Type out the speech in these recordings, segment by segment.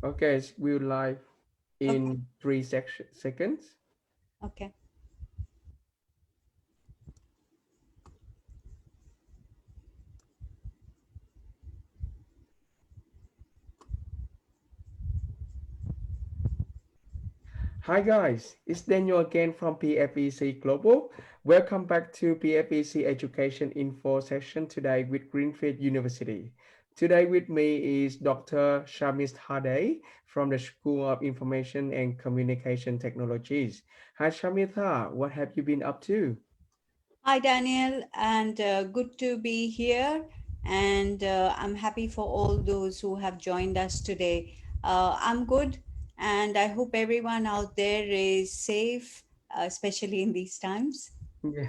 Okay, we'll live Okay, in seconds. okay. Hi guys, it's Daniel again from PFEC Global. Welcome back to PFEC Education Info session today with Griffith University. Today with me is Dr. Sharmistha Dey from the School of Information and Communication Technologies. Hi Sharmistha, what have you been up to? Hi, Daniel, and good to be here. And I'm happy for all those who have joined us today. I'm good, and I hope everyone out there is safe, especially in these times. Yeah.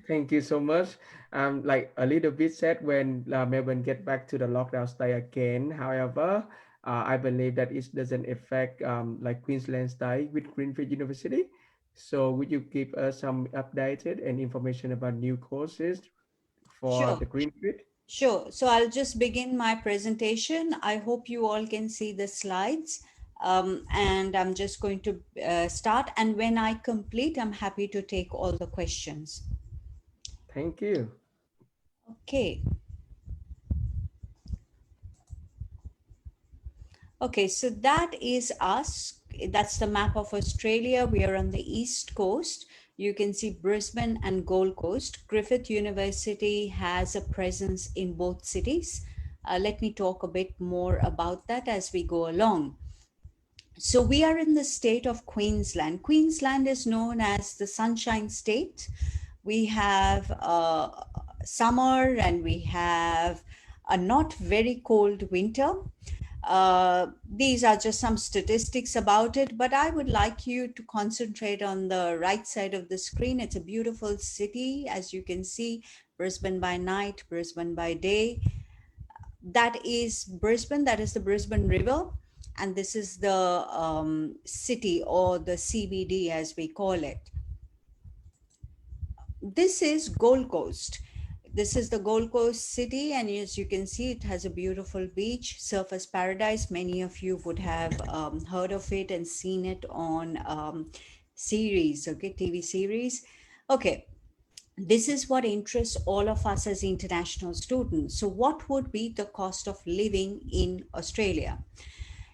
Thank you so much. I'm like a little bit sad when Melbourne get back to the lockdown stay again. However, I believe that it doesn't affect like Queensland stay with Griffith University. So would you give us some updated and information about new courses for Sure, the Griffith? sure. So I'll just begin my presentation. I hope you all can see the slides. And I'm just going to start. And when I complete, I'm happy to take all the questions. Thank you. Okay. Okay, so that is us. That's the map of Australia. We are on the east coast. You can see Brisbane and Gold Coast. Griffith University has a presence in both cities. Let me talk a bit more about that as we go along. So, we are in the state of Queensland. Queensland is known as the Sunshine State. We have summer and we have a not very cold winter. These are just some statistics about it, but I would like you to concentrate on the right side of the screen. It's a beautiful city, as you can see, Brisbane by night, Brisbane by day. That is Brisbane, that is the Brisbane River, and this is the city or the CBD as we call it. This is Gold Coast. This is the Gold Coast city, and as you can see, it has a beautiful beach, Surfers Paradise. Many of you would have heard of it and seen it on series, okay, TV series. Okay, this is what interests all of us as international students. So, what would be the cost of living in Australia?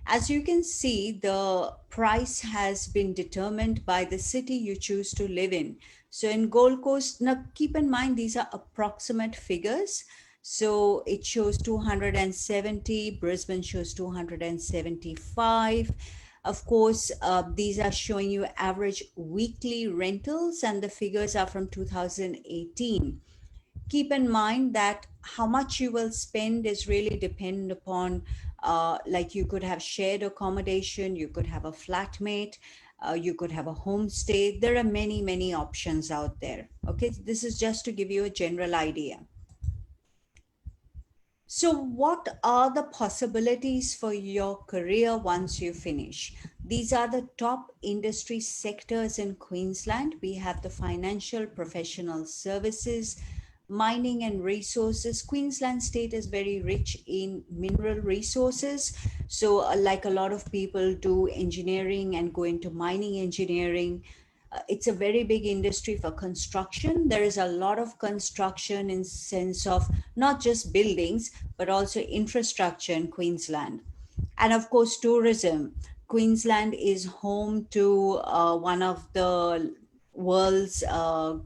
As you can see, the price has been determined by the city you choose to live in. So in Gold Coast, now keep in mind these are approximate figures. So it shows 270, Brisbane shows 275. Of course, these are showing you average weekly rentals, and the figures are from 2018. Keep in mind that how much you will spend is really dependent upon like you could have shared accommodation, you could have a flatmate, you could have a homestay. There are many options out there. Okay, this is just to give you a general idea. So, what are the possibilities for your career once you finish? These are the top industry sectors in Queensland. We have the financial professional services, mining and resources. Queensland state is very rich in mineral resources. So, like a lot of people do engineering and go into mining engineering. It's a very big industry for construction. There is a lot of construction in sense of not just buildings but also infrastructure in Queensland. And of course, tourism. Queensland is home to one of the world's natural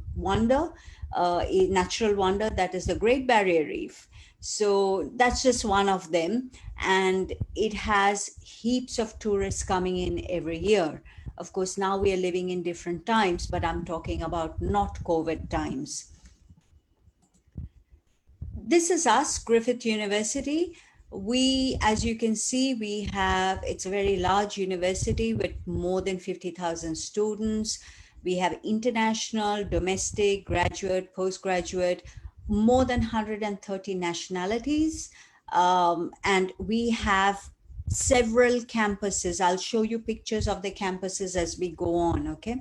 wonder, that is the Great Barrier Reef. So that's just one of them. And it has heaps of tourists coming in every year. Of course, now we are living in different times, but I'm talking about not COVID times. This is us, Griffith University. We, as you can see, it's a very large university with more than 50,000 students. We have international, domestic, graduate, postgraduate, more than 130 nationalities. And we have several campuses. I'll show you pictures of the campuses as we go on, okay?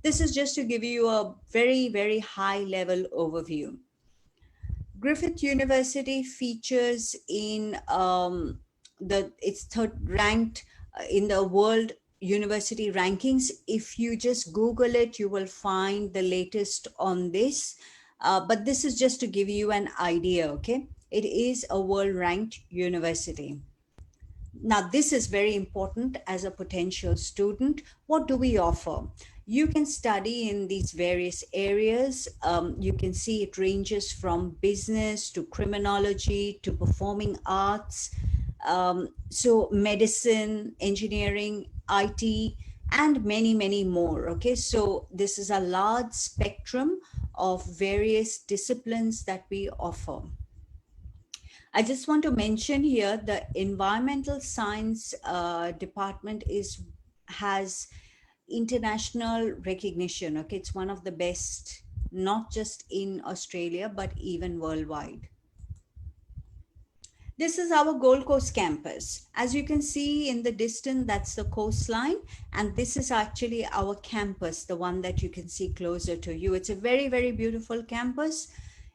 This is just to give you a very high level overview. Griffith University features in it's third ranked in the world university rankings. If you just Google it, you will find the latest on this. But this is just to give you an idea, okay? It is a world ranked university. Now, this is very important as a potential student. What do we offer? You can study in these various areas. You can see it ranges from business to criminology to performing arts. So medicine, engineering, IT, and many, many more. Okay, so this is a large spectrum of various disciplines that we offer. I just want to mention here the environmental science department has international recognition. Okay, it's one of the best, not just in Australia, but even worldwide. This is our Gold Coast campus. As you can see in the distance, that's the coastline. And this is actually our campus, the one that you can see closer to you. It's a very, very beautiful campus.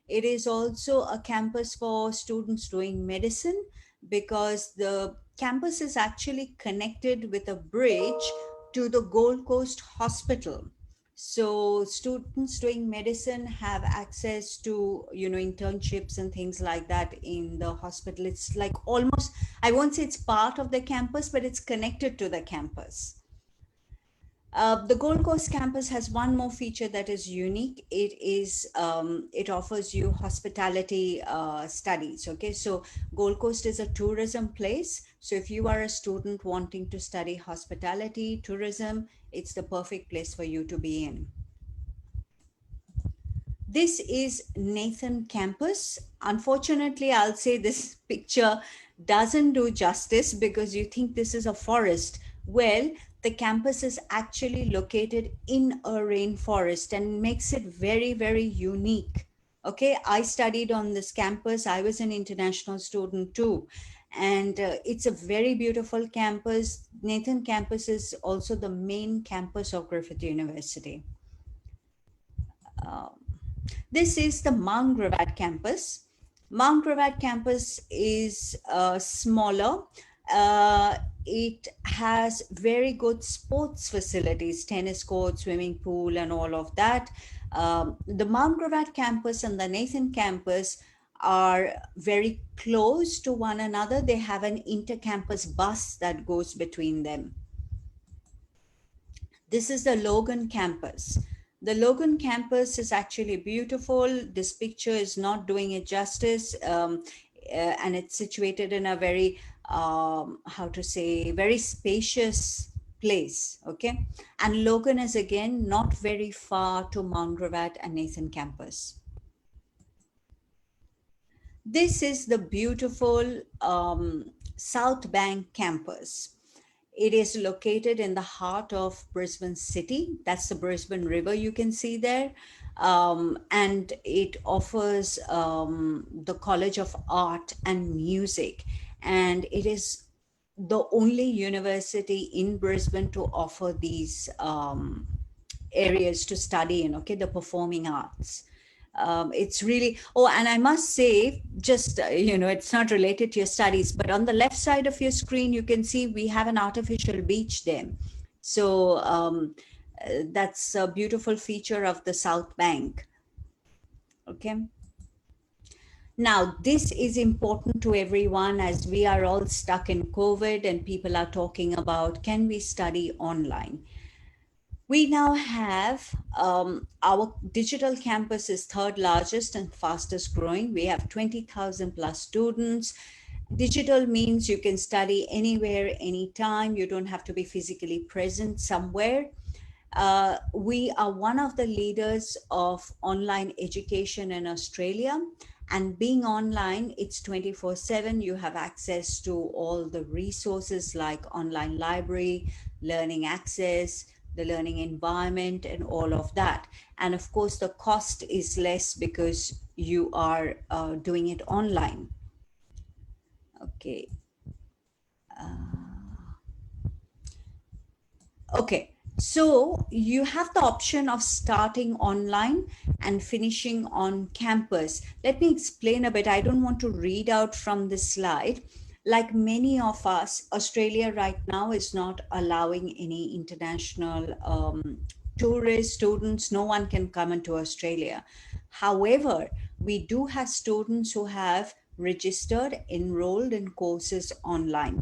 It is also a campus for students doing medicine, because the campus is actually connected with a bridge to the Gold Coast Hospital. So students doing medicine have access to, internships and things like that in the hospital. It's like almost, I won't say it's part of the campus, but it's connected to the campus. The Gold Coast campus has one more feature that is unique. It offers you hospitality studies. Okay, so Gold Coast is a tourism place. So if you are a student wanting to study hospitality, tourism, it's the perfect place for you to be in. This is Nathan campus. Unfortunately, I'll say this picture doesn't do justice, because you think this is a forest. Well, the campus is actually located in a rainforest and makes it very, very unique. Okay, I studied on this campus. I was an international student too. And it's a very beautiful campus. Nathan campus is also the main campus of Griffith University. This is the MountGravatt campus. MountGravatt campus is smaller. It has very good sports facilities, tennis court, swimming pool, and all of that. The MountGravatt campus and the Nathan campus are very close to one another. They have an inter-campus bus that goes between them. This is the Logan campus. The Logan campus is actually beautiful. This picture is not doing it justice. And it's situated in a very, very spacious place, okay? And Logan is again not very far to MountGravatt and Nathan campus. This is the beautiful South Bank campus. It is located in the heart of Brisbane City. That's the Brisbane River you can see there. And it offers the College of Art and Music. And it is the only university in Brisbane to offer these areas to study in, okay, the performing arts. It's really, and I must say, just, it's not related to your studies, but on the left side of your screen, you can see we have an artificial beach there. So that's a beautiful feature of the South Bank. Okay. Now, this is important to everyone, as we are all stuck in COVID and people are talking about, can we study online? We now have our digital campus is third largest and fastest growing. We have 20,000 plus students. Digital means you can study anywhere, anytime. You don't have to be physically present somewhere. We are one of the leaders of online education in Australia. And being online, it's 24/7. You have access to all the resources like online library, learning access, the learning environment, and all of that. And of course, the cost is less because you are doing it online. Okay. Okay. So you have the option of starting online and finishing on campus. Let me explain a bit. I don't want to read out from this slide. like many of us, Australia right now is not allowing any international tourists, students. No one can come into Australia. However, we do have students who have registered, enrolled in courses online.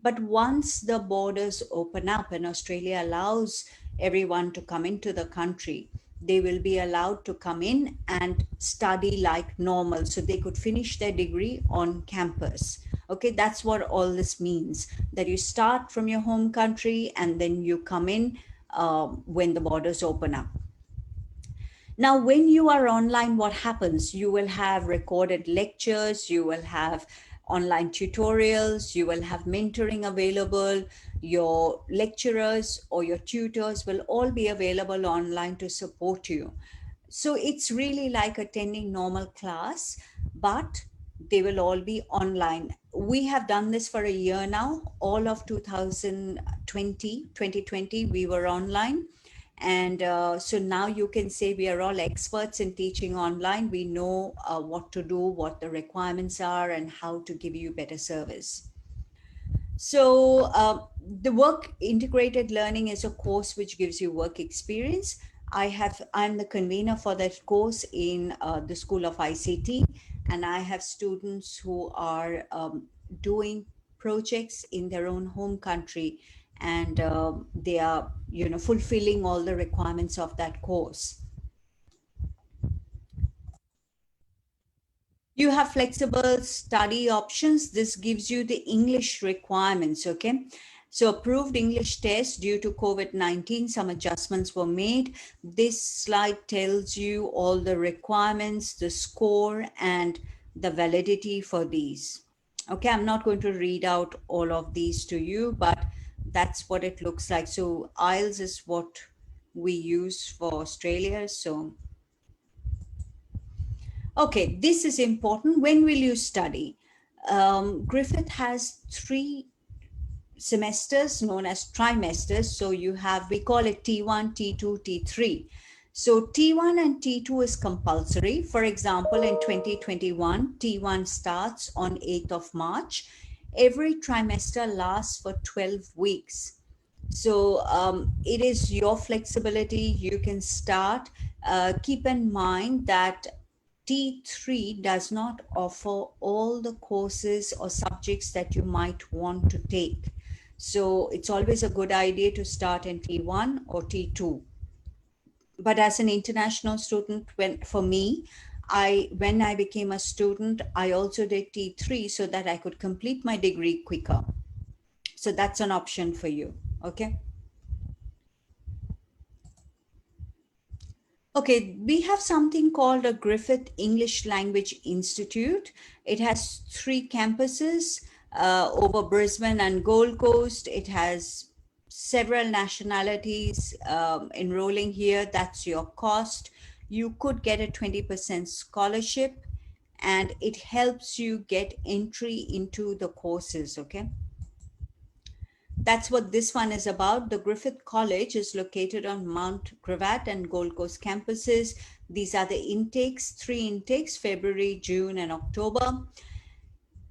But once the borders open up and Australia allows everyone to come into the country, they will be allowed to come in and study like normal. So they could finish their degree on campus. Okay, that's what all this means, that you start from your home country and then you come in when the borders open up. Now, when you are online, what happens? You will have recorded lectures, you will have online tutorials, you will have mentoring available. Your lecturers or your tutors will all be available online to support you. So it's really like attending normal class, but they will all be online. We have done this for a year now. All of 2020, we were online. And so now you can say we are all experts in teaching online. We know what to do, what the requirements are, and how to give you better service. So the work integrated learning is a course which gives you work experience. I'm the convener for that course in the School of ICT, and I have students who are doing projects in their own home country, and they are, fulfilling all the requirements of that course. You have flexible study options. This gives you the English requirements, okay? So approved English test due to COVID-19, some adjustments were made. This slide tells you all the requirements, the score, and the validity for these. Okay, I'm not going to read out all of these to you, but that's what it looks like. So IELTS is what we use for Australia. So okay, this is important. When will you study? Griffith has 3 semesters known as trimesters. So you have, we call it T1, T2, T3. So T1 and T2 is compulsory. For example, in 2021, T1 starts on 8th of March. Every trimester lasts for 12 weeks. So it is your flexibility. You can start. Keep in mind that T3 does not offer all the courses or subjects that you might want to take. So it's always a good idea to start in T1 or T2. But as an international student, when I became a student, I also did T3 so that I could complete my degree quicker. So that's an option for you, okay? Okay, we have something called a Griffith English Language Institute. It has 3 campuses over Brisbane and Gold Coast. It has several nationalities enrolling here. That's your cost. You could get a 20% scholarship, and it helps you get entry into the courses, okay? That's what this one is about. The Griffith College is located on MountGravatt and Gold Coast campuses. These are the intakes, 3 intakes, February, June, and October.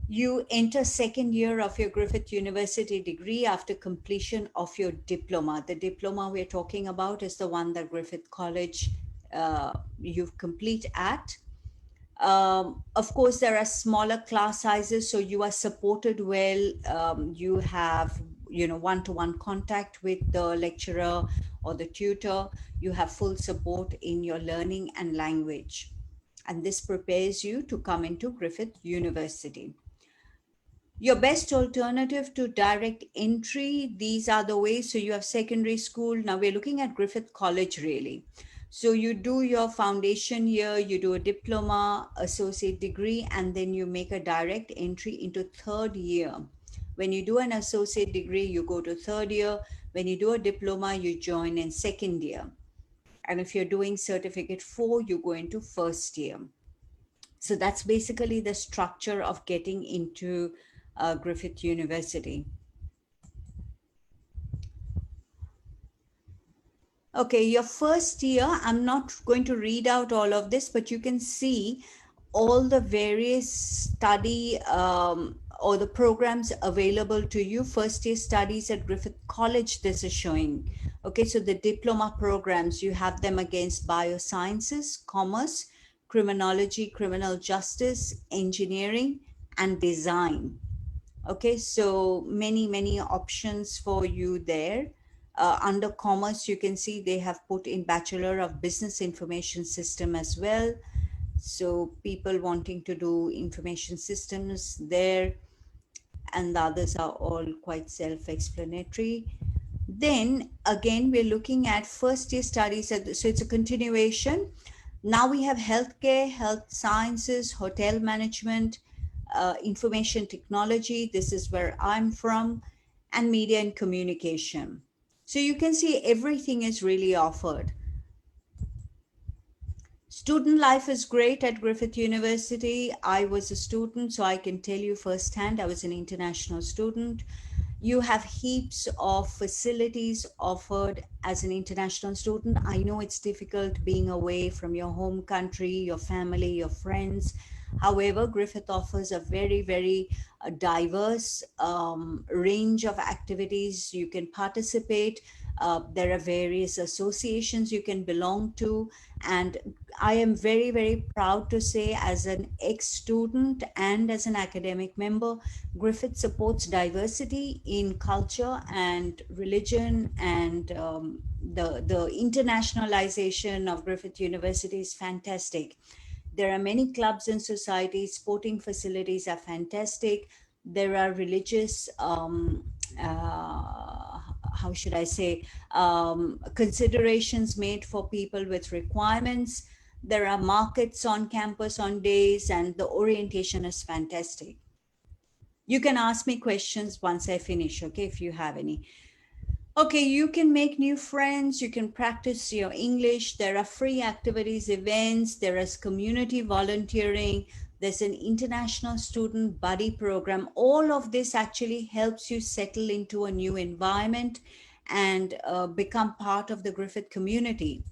You enter second year of your Griffith University degree after completion of your diploma. The diploma we're talking about is the one that Griffith College you complete at. Of course, there are smaller class sizes, so you are supported well. You have, one-to-one contact with the lecturer or the tutor. You have full support in your learning and language. And this prepares you to come into Griffith University. Your best alternative to direct entry, these are the ways. So you have secondary school. Now we're looking at Griffith College really. So you do your foundation year, you do a diploma, associate degree, and then you make a direct entry into third year. When you do an associate degree, you go to third year. When you do a diploma, you join in second year. And if you're doing certificate 4, you go into first year. So that's basically the structure of getting into Griffith University. Okay, your first year, I'm not going to read out all of this, but you can see all the various study or the programs available to you. First year studies at Griffith College, this is showing. Okay, so the diploma programs, you have them against biosciences, commerce, criminology, criminal justice, engineering, and design. Okay, so many options for you there. Under commerce, you can see they have put in Bachelor of Business Information System as well. So people wanting to do information systems there, and the others are all quite self-explanatory. Then again, we're looking at first year studies, so it's a continuation. Now we have healthcare, health sciences, hotel management, information technology. This is where I'm from, and media and communication. So you can see everything is really offered. Student life is great at Griffith University. I was a student, so I can tell you firsthand, I was an international student. You have heaps of facilities offered as an international student. I know it's difficult being away from your home country, your family, your friends. However, Griffith offers a very diverse range of activities you can participate. There are various associations you can belong to, and I am very proud to say, as an ex-student and as an academic member, Griffith supports diversity in culture and religion, and the internationalization of Griffith University is fantastic. There are many clubs and societies, sporting facilities are fantastic. There are religious, how should I say, considerations made for people with requirements. There are markets on campus on days, and the orientation is fantastic. You can ask me questions once I finish, okay, if you have any. Okay, you can make new friends, you can practice your English. There are free activities, events, there is community volunteering, there's an international student buddy program. All of this actually helps you settle into a new environment and become part of the Griffith community.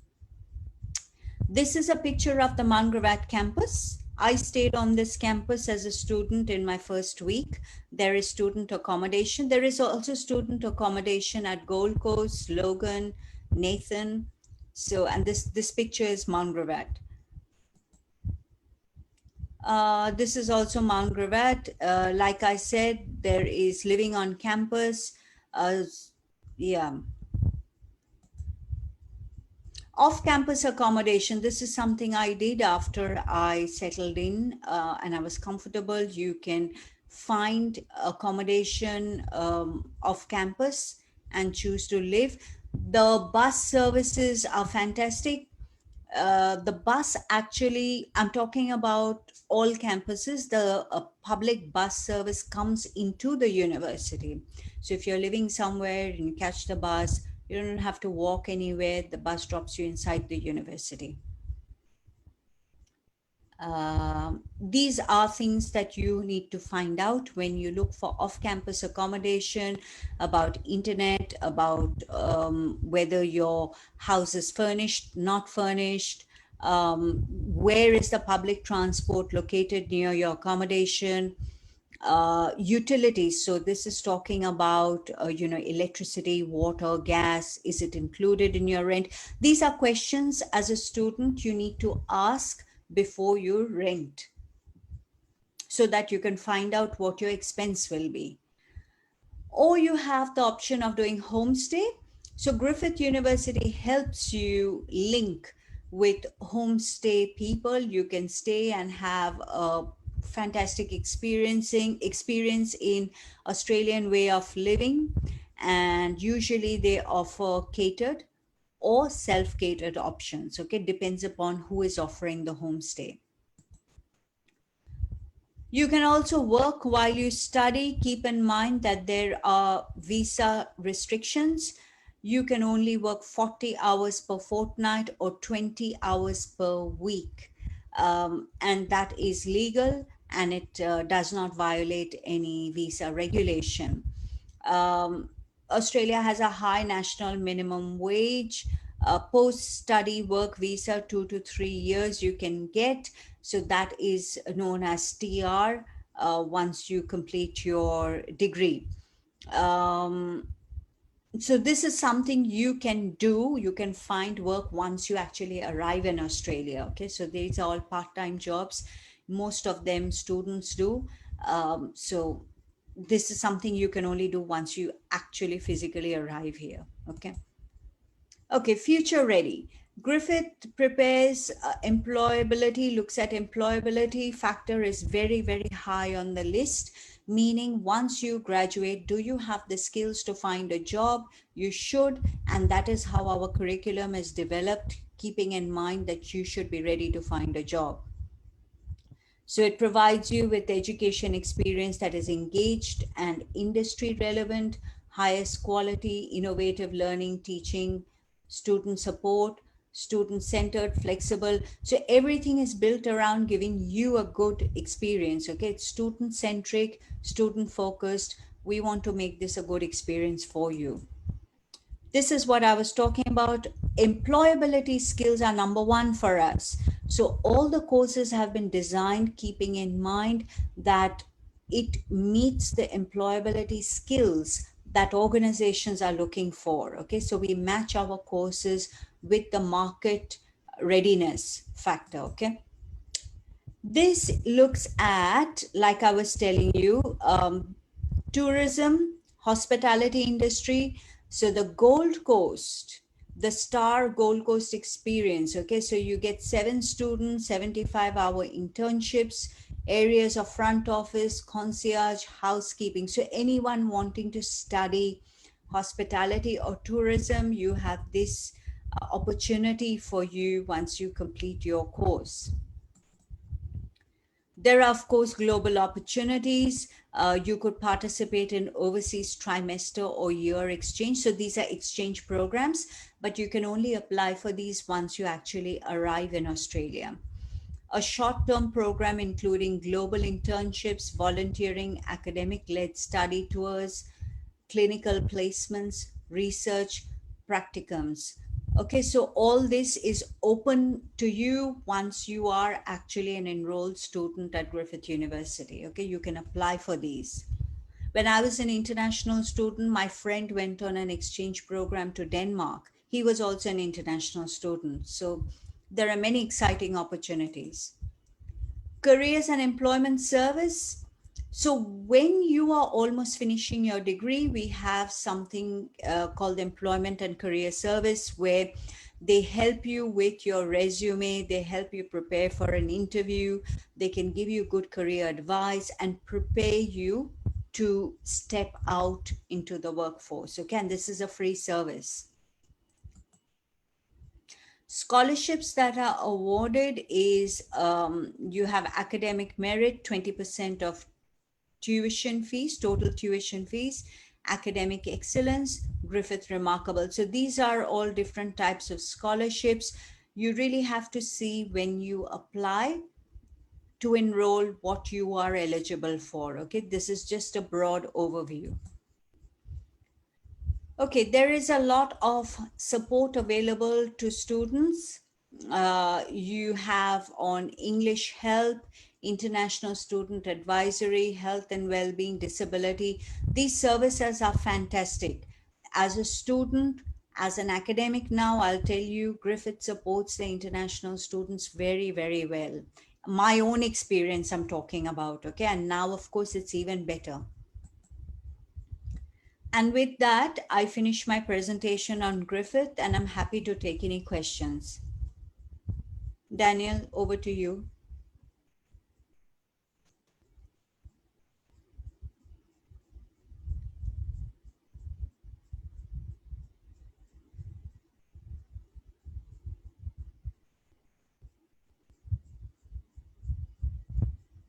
This is a picture of the MountGravatt campus. I stayed on this campus as a student in my first week. There is student accommodation. There is also student accommodation at Gold Coast, Logan, Nathan. So, and this picture is MountGravatt. This is also MountGravatt. Like I said, there is living on campus. Yeah. Off-campus accommodation, this is something I did after I settled in and I was comfortable. You can find accommodation off campus and choose to live. The bus services are fantastic. The bus actually, I'm talking about all campuses, the public bus service comes into the university. So if you're living somewhere and you catch the bus, you don't have to walk anywhere. The bus drops you inside the university. These are things that you need to find out when you look for off-campus accommodation, about internet, about whether your house is furnished, not furnished, where is the public transport located near your accommodation, utilities. So this is talking about, electricity, water, gas. Is it included in your rent? These are questions as a student you need to ask before you rent, so that you can find out what your expense will be. Or you have the option of doing homestay. So Griffith University helps you link with homestay people. You can stay and have a fantastic experience in Australian way of living, and usually they offer catered or self-catered options. Okay, depends upon who is offering the homestay. You can also work while you study. Keep in mind that there are visa restrictions. You can only work 40 hours per fortnight or 20 hours per week. And that is legal, and it does not violate any visa regulation. Australia has a high national minimum wage. Post-study work visa, 2 to 3 years you can get. So that is known as TR. once you complete your degree. Um, so this is something you can do. You can find work once you actually arrive in Australia. Okay, so these are all part-time jobs. Most of them students do. So this is something you can only do once you actually physically arrive here. Okay. Okay, future ready. Griffith prepares employability, looks at employability factor is very, very high on the list, meaning once you graduate, do you have the skills to find a job? You should, and that is how our curriculum is developed, keeping in mind that you should be ready to find a job. So it provides you with education experience that is engaged and industry relevant, highest quality, innovative learning, teaching, student support, student centered, flexible. So everything is built around giving you a good experience. Okay, it's student centric, student focused. We want to make this a good experience for you. This is what I was talking about. Employability skills are number one for us. So all the courses have been designed keeping in mind that it meets the employability skills that organizations are looking for. Okay, so we match our courses with the market readiness factor. Okay, this looks at, like I was telling you, tourism, hospitality industry. So the Gold Coast, the Star Gold Coast experience. Okay, so you get 7 students, 75-hour internships, areas of front office, concierge, housekeeping. So anyone wanting to study hospitality or tourism, you have this opportunity for you once you complete your course. There are, of course, global opportunities. You could participate in overseas trimester or year exchange. So these are exchange programs, but you can only apply for these once you actually arrive in Australia. A short-term program including global internships, volunteering, academic-led study tours, clinical placements, research, practicums. Okay, so all this is open to you once you are actually an enrolled student at Griffith University. Okay, you can apply for these. When I was an international student, my friend went on an exchange program to Denmark. He was also an international student. So there are many exciting opportunities. Careers and employment service. So when you are almost finishing your degree, we have something called employment and career service, where they help you with your resume, they help you prepare for an interview, they can give you good career advice and prepare you to step out into the workforce. Okay, and this is a free service. Scholarships that are awarded is you have academic merit, 20% of tuition fees, total tuition fees, academic excellence, Griffith Remarkable. So these are all different types of scholarships. You really have to see when you apply to enroll what you are eligible for. Okay, this is just a broad overview. Okay, there is a lot of support available to students. You have on English help, international student advisory, health and well-being, disability. These services are fantastic. As a student, as an academic now, I'll tell you, Griffith supports the international students very, very well. My own experience I'm talking about, okay? And now, of course, it's even better. And with that, I finish my presentation on Griffith, and I'm happy to take any questions. Daniel, over to you.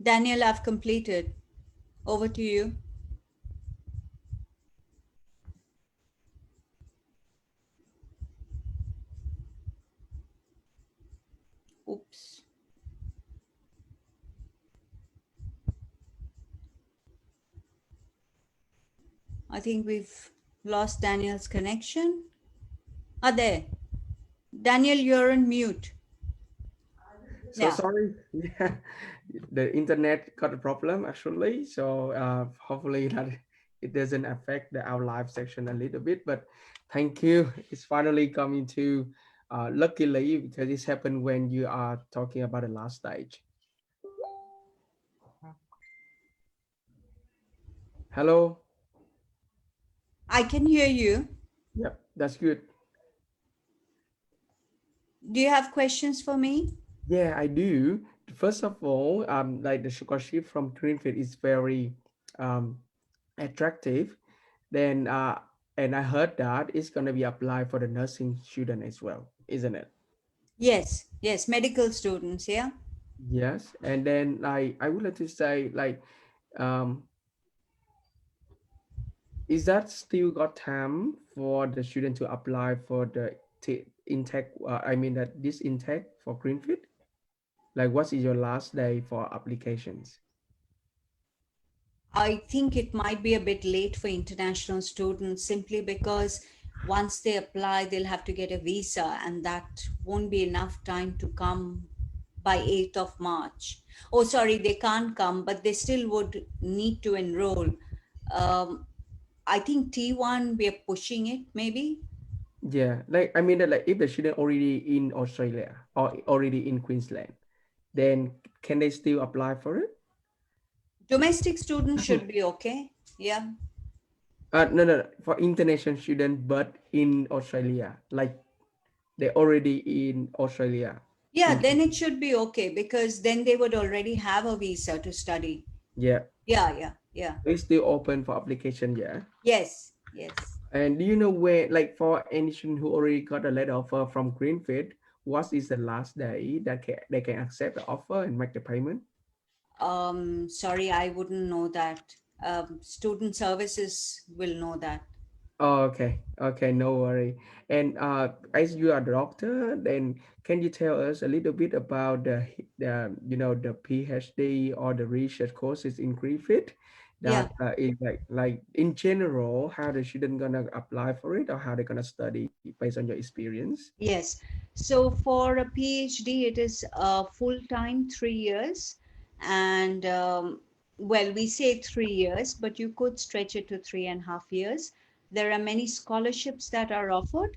Daniel, I've completed. Over to you. Oops. I think we've lost Daniel's connection. Ah, there. Daniel, you're on mute. So Yeah. sorry, yeah, the internet got a problem actually. So hopefully that it doesn't affect our live section a little bit. But thank you. It's finally coming to luckily because this happened when you are talking about the last stage. Hello. I can hear you. Yep, that's good. Do you have questions for me? Yeah, I do. First of all, like the scholarship from Greenfield is very um attractive. Then and I heard that it's gonna be applied for the nursing student as well, isn't it? Yes, yes, medical students, yeah. Yes. And then I would like to say um is that still got time for the student to apply for the intake? I mean that this intake for Greenfield. Like, what is your last day for applications? I think it might be a bit late for international students simply because once they apply, they'll have to get a visa, and that won't be enough time to come by 8th of March. Oh, sorry, they can't come, but they still would need to enroll. Um, I think T1, we are pushing it maybe. Yeah, like I mean that like if the student already in Australia or already in Queensland, then can they still apply for it? Domestic students should be okay. Yeah. No, no, no, for international student, but in Australia, like they already in Australia. Yeah, In then it should be okay because then they would already have a visa to study. yeah, Yeah, yeah, yeah. it's still open for application. Yeah, Yes, yes. and do you know where, like for any student who already got a letter offer from Greenfield, what is the last day that they can accept the offer and make the payment? Sorry, I wouldn't know that. Student services will know that. Oh, okay. Okay, no worry. And as you are a doctor, then can you tell us a little bit about the PhD or the research courses in Griffith Yeah, that is like in general, how the student gonna apply for it or how they gonna study based on your experience? yes. So for a PhD, it is full time, 3 years. And well, we say 3 years, but you could stretch it to 3.5 years. There are many scholarships that are offered.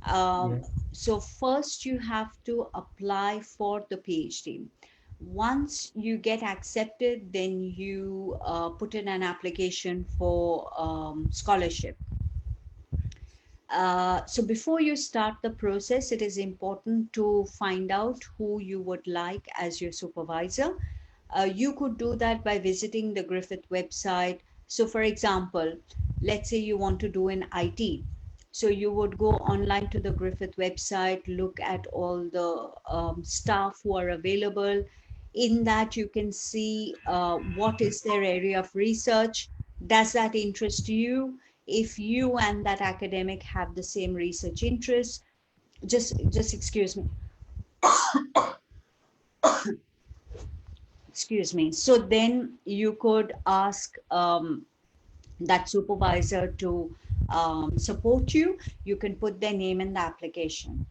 Yeah. Um, so first you have to apply for the PhD. Once you get accepted, then you put in an application for scholarship. So before you start the process, it is important to find out who you would like as your supervisor. You could do that by visiting the Griffith website. So, for example, let's say you want to do an IT. So you would go online to the Griffith website, look at all the staff who are available. In that, you can see what is their area of research. Does that interest you? If you and that academic have the same research interests, just excuse me. So then you could ask that supervisor to support you. You can put their name in the application.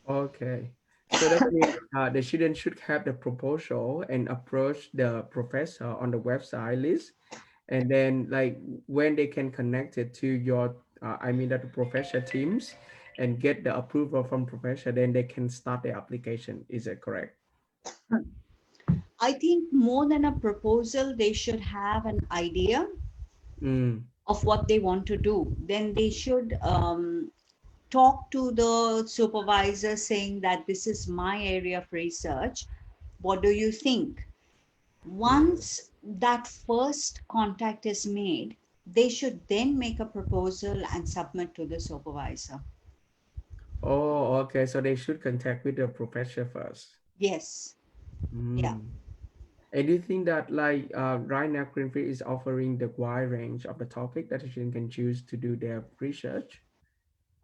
Okay. So that means the student should have the proposal and approach the professor on the website list, and then like when they can connect it to your I mean that the professor teams and get the approval from professor, then they can start the application. Is that correct? I think more than a proposal, they should have an idea Mm. of what they want to do. Then they should talk to the supervisor saying that this is my area of research. What do you think? Once that first contact is made, they should then make a proposal and submit to the supervisor. Oh, okay. So they should contact with the professor first. Yes. Yeah. Mm. And do you think that like right now Greenfield is offering the wide range of the topic that a student can choose to do their research?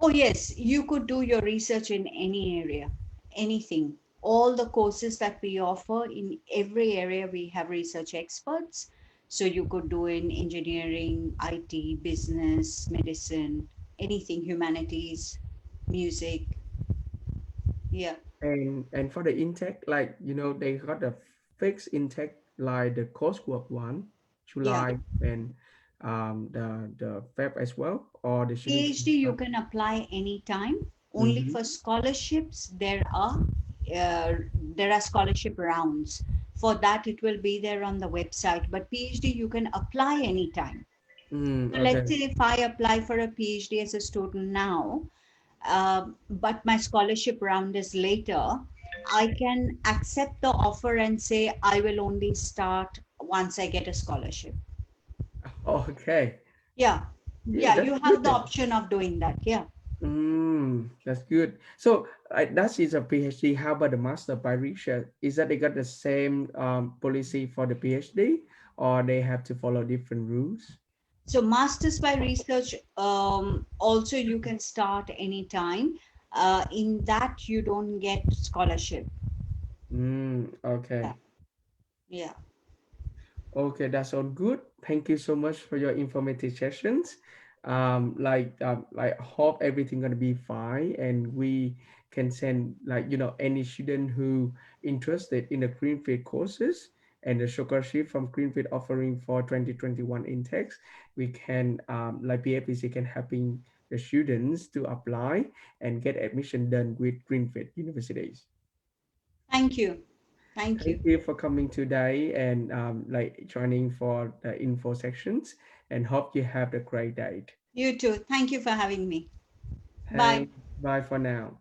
Oh, yes. You could do your research in any area, anything. All the courses that we offer in every area, we have research experts. So you could do in engineering, IT, business, medicine, anything, humanities, music. Yeah. And for the intake, like they got a fixed intake like the coursework one, Yeah. July and the Feb as well, or the student can PhD you start. can apply anytime. Only Mm-hmm. for scholarships there are scholarship rounds. For that it will be there on the website. But PhD you can apply anytime. So let's Okay. say if I apply for a PhD as a student now, but my scholarship round is later, I can accept the offer and say I will only start once I get a scholarship. Okay. Yeah, Yeah, yeah, that's you good have the then. option of doing that. Yeah. That's good. So that is a PhD. How about the master by research? Is that they got the same policy for the PhD, or they have to follow different rules? So masters by research, also you can start anytime. In that you don't get scholarship. Yeah, Okay. yeah. Okay, that's all good. Thank you so much for your informative sessions. Like hope everything gonna be fine, and we can send like any student who interested in the Greenfield courses and the scholarship from Greenfield offering for 2021 intakes. We can like PFPC can helping the students to apply and get admission done with Greenfield universities. Thank you. Thank Thank you. you for coming today and like joining for the info sections and hope you have a great day. You too. Thank you for having me. Bye. Thanks. Bye for now.